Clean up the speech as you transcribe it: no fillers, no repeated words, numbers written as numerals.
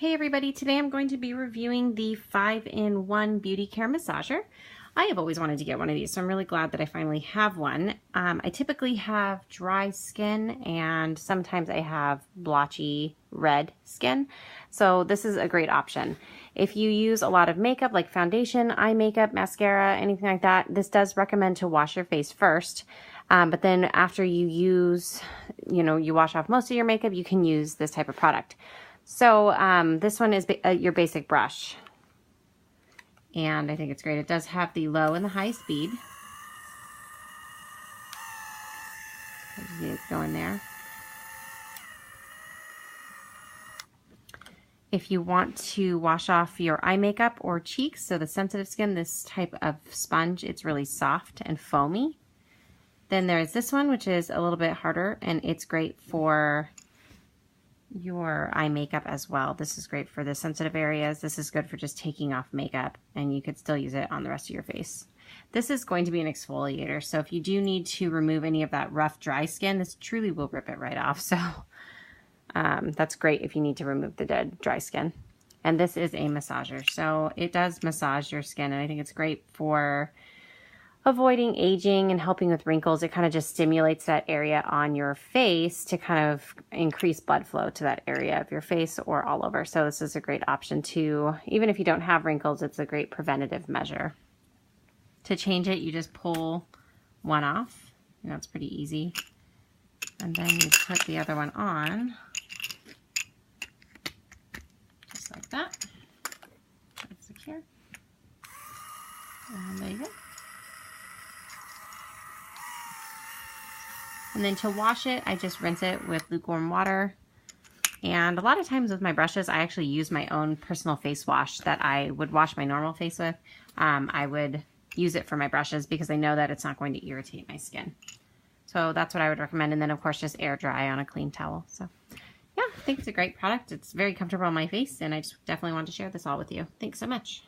Hey everybody, today I'm going to be reviewing the 5-in-1 Beauty Care Massager. I have always wanted to get one of these, so I'm really glad that I finally have one. I typically have dry skin and sometimes I have blotchy red skin, so this is a great option. If you use a lot of makeup like foundation, eye makeup, mascara, anything like that, this does recommend to wash your face first. But then after you use, you wash off most of your makeup, you can use this type of product. So this one is your basic brush, and I think it's great. It does have the low and the high speed. I just need it to go in there. If you want to wash off your eye makeup or cheeks, so the sensitive skin, this type of sponge, it's really soft and foamy. Then there's this one, which is a little bit harder, and it's great for your eye makeup as well. This is great for the sensitive areas. This is good for just taking off makeup, and you could still use it on the rest of your face. This is going to be an exfoliator, so if you do need to remove any of that rough, dry skin, this truly will rip it right off. So that's great if you need to remove the dead, dry skin. And this is a massager, so it does massage your skin, and I think it's great for avoiding aging and helping with wrinkles. It kind of just stimulates that area on your face to kind of increase blood flow to that area of your face or all over. So this is a great option too. Even if you don't have wrinkles, it's a great preventative measure. To change it, you just pull one off. It's pretty easy. And then you put the other one on, just like that. That's secure. And there you go. And then to wash it, I just rinse it with lukewarm water. And a lot of times with my brushes, I actually use my own personal face wash that I would wash my normal face with. I would use it for my brushes because I know that it's not going to irritate my skin. So that's what I would recommend. And then of course, just air dry on a clean towel. So yeah, I think it's a great product. It's very comfortable on my face, and I just definitely want to share this all with you. Thanks so much.